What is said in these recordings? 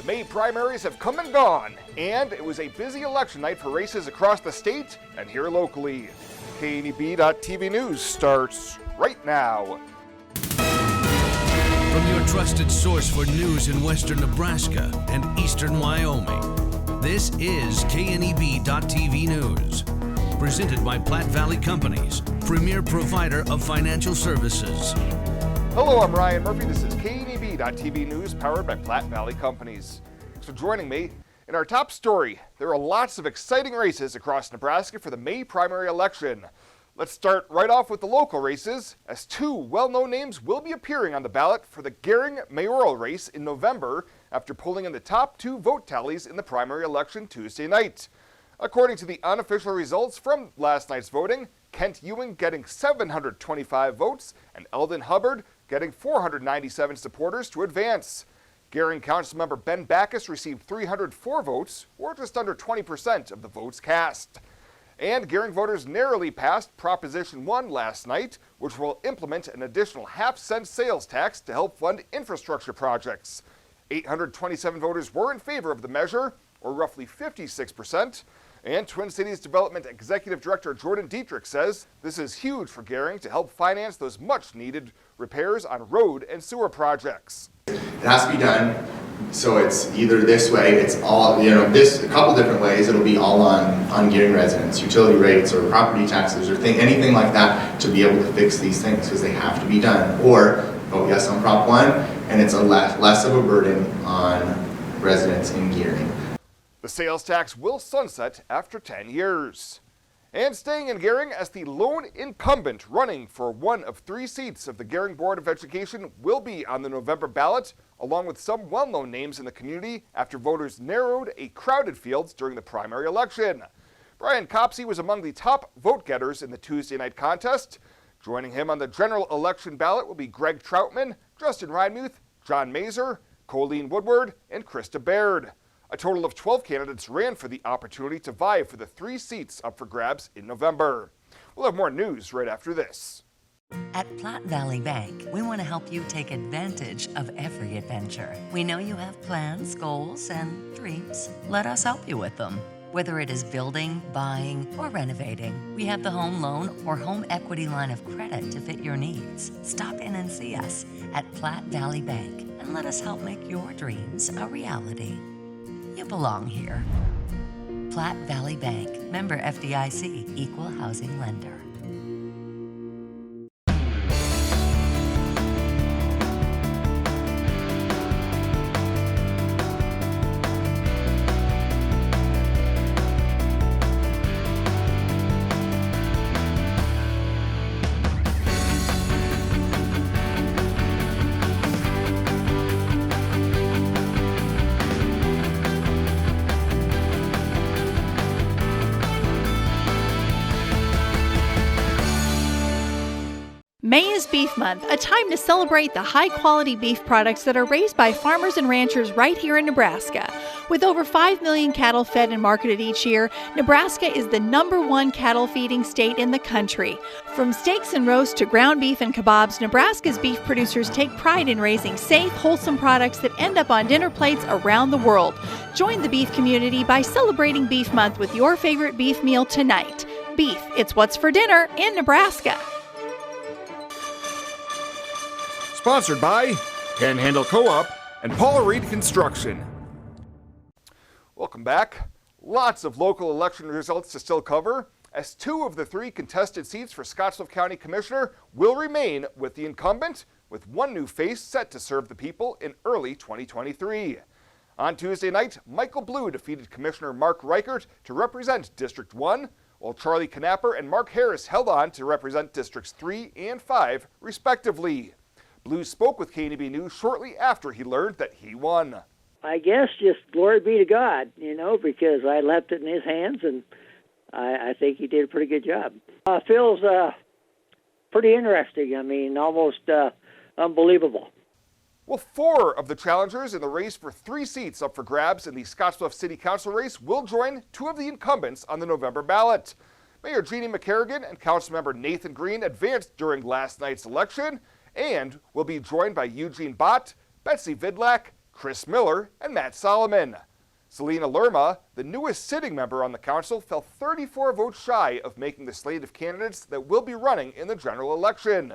The May primaries have come and gone, and it was a busy election night for races across the state and here locally. KNEB.TV News starts right now. From your trusted source for news in western Nebraska and eastern Wyoming, this is KNEB.TV News. Presented by Platte Valley Companies, premier provider of financial services. Hello, I'm Ryan Murphy. This is KNEB.TV News powered by Platte Valley Companies. Thanks for joining me. In our top story, there are lots of exciting races across Nebraska for the May primary election. Let's start right off with the local races, as two well-known names will be appearing on the ballot for the Gering mayoral race in November after pulling in the top two vote tallies in the primary election Tuesday night. According to the unofficial results from last night's voting, Kent Ewing getting 725 votes and Eldon Hubbard getting 497 supporters to advance. Gering Councilmember Ben Backus received 304 votes, or just under 20% of the votes cast. And Gering voters narrowly passed Proposition 1 last night, which will implement an additional half-cent sales tax to help fund infrastructure projects. 827 voters were in favor of the measure, or roughly 56%. And Twin Cities Development Executive Director Jordan Dietrich says this is huge for Gering to help finance those much-needed repairs on road and sewer projects. It has to be done, so it's either this way, it's all, this a couple different ways. It'll be all on Gering residents, utility rates or property taxes or anything like that to be able to fix these things because they have to be done. Or vote yes on Prop 1, and it's a less of a burden on residents in Gering. The sales tax will sunset after 10 years. And staying in Gering as the lone incumbent running for one of three seats of the Gering Board of Education will be on the November ballot, along with some well-known names in the community after voters narrowed a crowded field during the primary election. Brian Copsey was among the top vote-getters in the Tuesday night contest. Joining him on the general election ballot will be Greg Troutman, Justin Reinmuth, John Mazer, Colleen Woodward, and Krista Baird. A total of 12 candidates ran for the opportunity to vie for the three seats up for grabs in November. We'll have more news right after this. At Platte Valley Bank, we want to help you take advantage of every adventure. We know you have plans, goals, and dreams. Let us help you with them. Whether it is building, buying, or renovating, we have the home loan or home equity line of credit to fit your needs. Stop in and see us at Platte Valley Bank and let us help make your dreams a reality. You belong here. Platte Valley Bank, member FDIC, equal housing lender. May is Beef Month, a time to celebrate the high-quality beef products that are raised by farmers and ranchers right here in Nebraska. With over 5 million cattle fed and marketed each year, Nebraska is the #1 cattle feeding state in the country. From steaks and roasts to ground beef and kebabs, Nebraska's beef producers take pride in raising safe, wholesome products that end up on dinner plates around the world. Join the beef community by celebrating Beef Month with your favorite beef meal tonight. Beef, it's what's for dinner in Nebraska. Sponsored by Panhandle Co-op and Paul Reed Construction. Welcome back. Lots of local election results to still cover, as two of the three contested seats for Scottsbluff County Commissioner will remain with the incumbent, with one new face set to serve the people in early 2023. On Tuesday night, Michael Blue defeated Commissioner Mark Reichert to represent District 1, while Charlie Knapper and Mark Harris held on to represent Districts 3 and 5, respectively. Blue spoke with KNEB News shortly after he learned that he won. I guess just glory be to God, because I left it in his hands, and I think he did a pretty good job. Feels pretty interesting. Almost unbelievable. Well, 4 of the challengers in the race for 3 seats up for grabs in the Scottsbluff City Council race will join 2 of the incumbents on the November ballot. Mayor Jeannie McCarrigan and Councilmember Nathan Green advanced during last night's election and will be joined by Eugene Bott, Betsy Vidlac, Chris Miller, and Matt Solomon. Selena Lerma, the newest sitting member on the council, fell 34 votes shy of making the slate of candidates that will be running in the general election.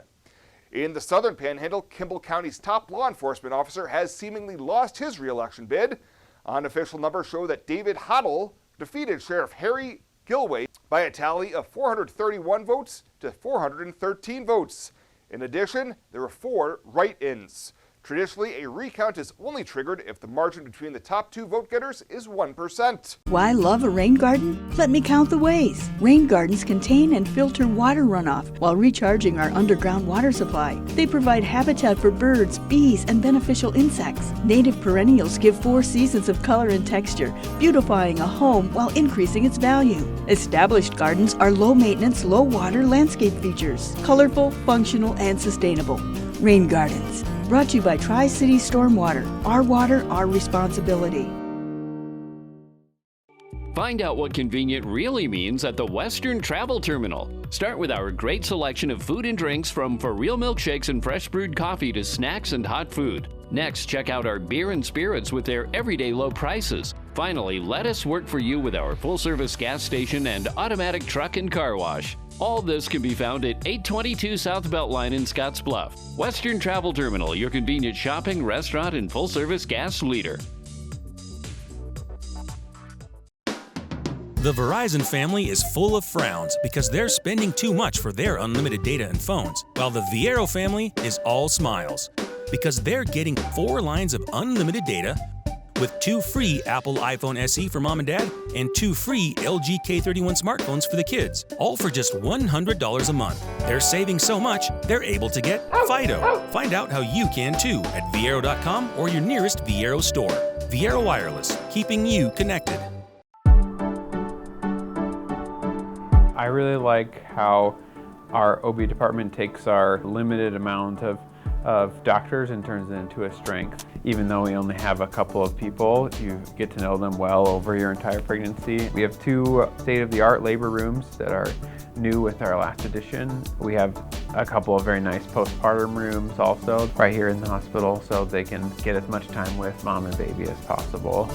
In the Southern Panhandle, Kimball County's top law enforcement officer has seemingly lost his re-election bid. Unofficial numbers show that David Hoddle defeated Sheriff Harry Gilway by a tally of 431 votes to 413 votes. In addition, there were 4 write-ins. Traditionally, a recount is only triggered if the margin between the top 2 vote getters is 1%. Why love a rain garden? Let me count the ways. Rain gardens contain and filter water runoff while recharging our underground water supply. They provide habitat for birds, bees, and beneficial insects. Native perennials give 4 seasons of color and texture, beautifying a home while increasing its value. Established gardens are low-maintenance, low-water landscape features, colorful, functional, and sustainable. Rain gardens. Brought to you by Tri-City Stormwater. Our water, our responsibility. Find out what convenient really means at the Western Travel Terminal. Start with our great selection of food and drinks, from for real milkshakes and fresh brewed coffee to snacks and hot food. Next, check out our beer and spirits with their everyday low prices. Finally, let us work for you with our full-service gas station and automatic truck and car wash. All this can be found at 822 South Beltline in Scottsbluff. Western Travel Terminal, your convenient shopping, restaurant, and full-service gas leader. The Verizon family is full of frowns because they're spending too much for their unlimited data and phones, while the Viero family is all smiles because they're getting 4 lines of unlimited data with 2 free Apple iPhone SE for mom and dad and 2 free LG K31 smartphones for the kids, all for just $100 a month. They're saving so much, they're able to get Fido. Find out how you can too at Viero.com or your nearest Viero store. Viero Wireless, keeping you connected. I really like how our OB department takes our limited amount of doctors and turns it into a strength. Even though we only have a couple of people, you get to know them well over your entire pregnancy. We have 2 state-of-the-art labor rooms that are new with our last addition. We have a couple of very nice postpartum rooms also right here in the hospital, so they can get as much time with mom and baby as possible.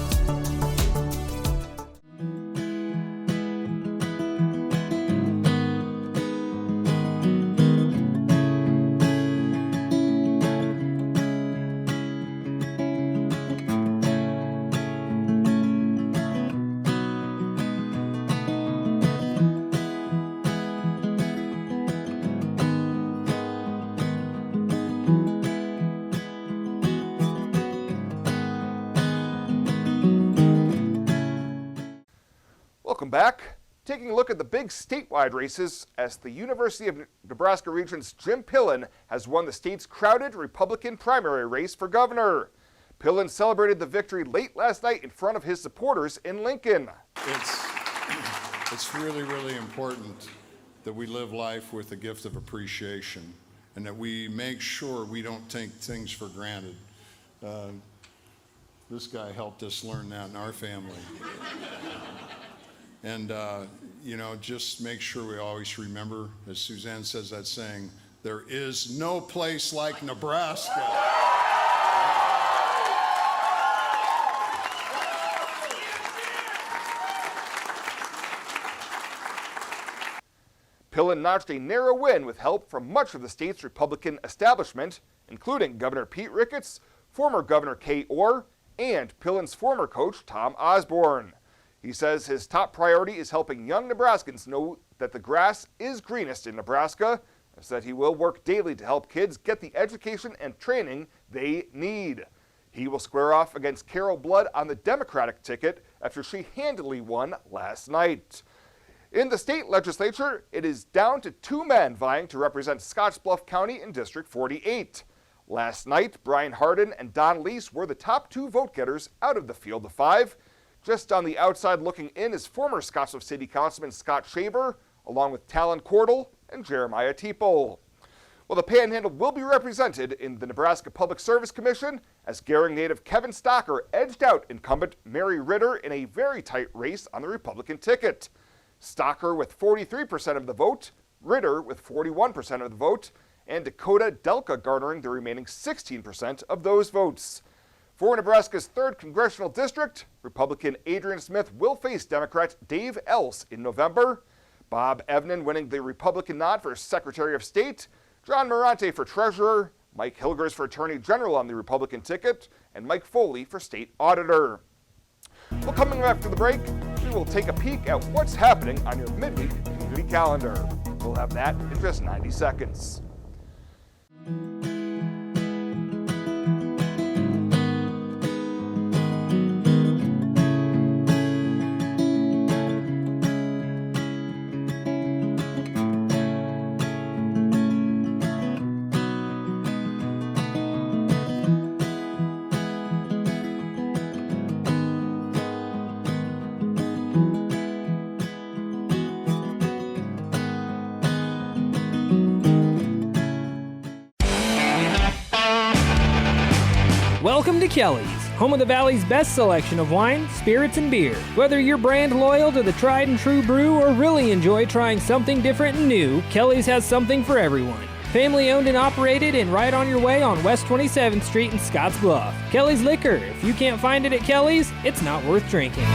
Welcome back. Taking a look at the big statewide races, as the University of Nebraska Regent's Jim Pillen has won the state's crowded Republican primary race for governor. Pillen celebrated the victory late last night in front of his supporters in Lincoln. It's really, really important that we live life with the gift of appreciation and that we make sure we don't take things for granted. This guy helped us learn that in our family. And, just make sure we always remember, as Suzanne says that saying, there is no place like Nebraska. Pillen notched a narrow win with help from much of the state's Republican establishment, including Governor Pete Ricketts, former Governor Kay Orr, and Pillen's former coach Tom Osborne. He says his top priority is helping young Nebraskans know that the grass is greenest in Nebraska, and said he will work daily to help kids get the education and training they need. He will square off against Carol Blood on the Democratic ticket after she handily won last night. In the state legislature, it is down to 2 men vying to represent Scottsbluff County in District 48. Last night, Brian Hardin and Don Lease were the top 2 vote getters out of the field of 5. Just on the outside looking in is former Scottsbluff City Councilman Scott Shaver, along with Talon Cordell and Jeremiah Teeple. Well, the Panhandle will be represented in the Nebraska Public Service Commission as Gering native Kevin Stocker edged out incumbent Mary Ritter in a very tight race on the Republican ticket. Stocker with 43% of the vote, Ritter with 41% of the vote, and Dakota Delka garnering the remaining 16% of those votes. For Nebraska's 3rd Congressional District, Republican Adrian Smith will face Democrat Dave Else in November. Bob Evnen winning the Republican nod for Secretary of State, John Morante for Treasurer, Mike Hilgers for Attorney General on the Republican ticket, and Mike Foley for State Auditor. Well, coming up after the break, we will take a peek at what's happening on your midweek community calendar. We'll have that in just 90 seconds. Welcome to Kelly's, home of the Valley's best selection of wine, spirits, and beer. Whether you're brand loyal to the tried and true brew or really enjoy trying something different and new, Kelly's has something for everyone. Family owned and operated and right on your way on West 27th Street in Scotts Bluff. Kelly's Liquor. If you can't find it at Kelly's, it's not worth drinking.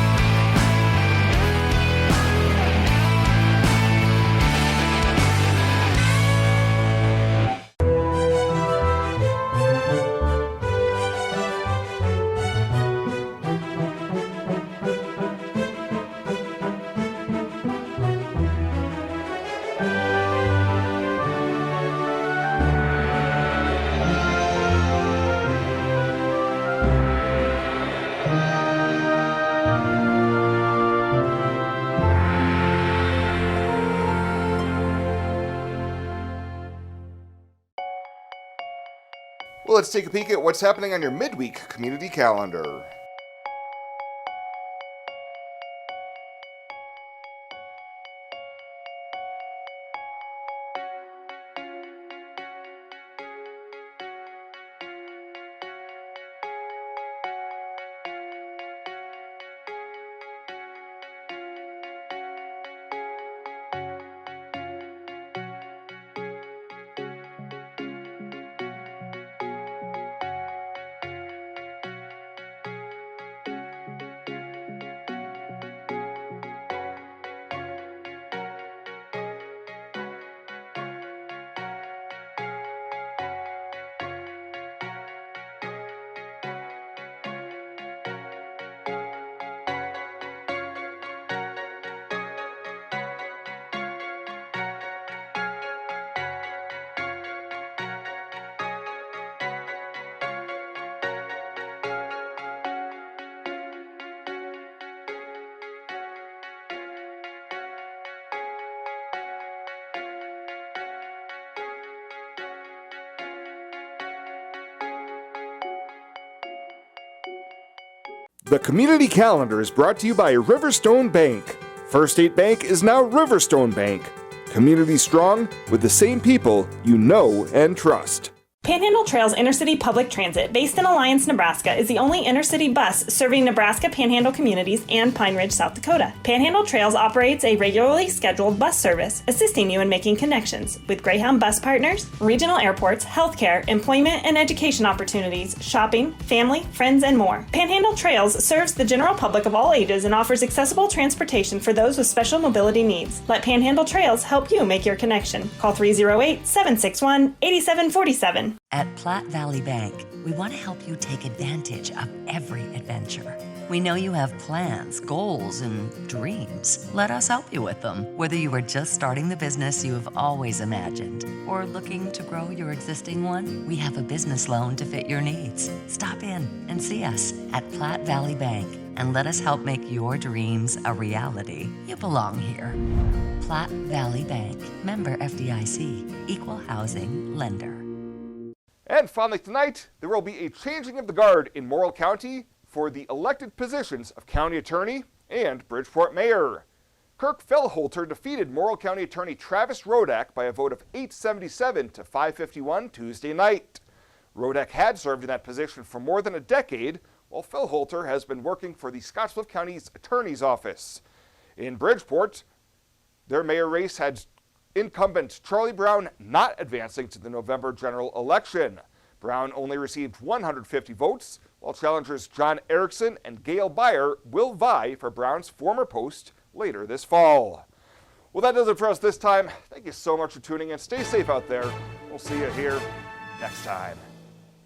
Well, let's take a peek at what's happening on your midweek community calendar. The community calendar is brought to you by Riverstone Bank. First State Bank is now Riverstone Bank. Community strong with the same people you know and trust. Panhandle Trails Intercity Public Transit, based in Alliance, Nebraska, is the only intercity bus serving Nebraska Panhandle communities and Pine Ridge, South Dakota. Panhandle Trails operates a regularly scheduled bus service, assisting you in making connections with Greyhound bus partners, regional airports, healthcare, employment and education opportunities, shopping, family, friends, and more. Panhandle Trails serves the general public of all ages and offers accessible transportation for those with special mobility needs. Let Panhandle Trails help you make your connection. Call 308-761-8747. At Platte Valley Bank, we want to help you take advantage of every adventure. We know you have plans, goals, and dreams. Let us help you with them. Whether you are just starting the business you have always imagined or looking to grow your existing one, we have a business loan to fit your needs. Stop in and see us at Platte Valley Bank and let us help make your dreams a reality. You belong here. Platte Valley Bank, member FDIC, equal housing lender. And finally tonight, there will be a changing of the guard in Morrill County for the elected positions of County Attorney and Bridgeport Mayor. Kirk Fellholter defeated Morrill County Attorney Travis Rodak by a vote of 877 to 551 Tuesday night. Rodak had served in that position for more than a decade, while Fellholter has been working for the Scottsbluff County's Attorney's Office. In Bridgeport, their mayor race had incumbent Charlie Brown not advancing to the November general election. Brown only received 150 votes, while challengers John Erickson and Gail Beyer will vie for Brown's former post later this fall. Well, that does it for us this time. Thank you so much for tuning in. Stay safe out there. We'll see you here next time.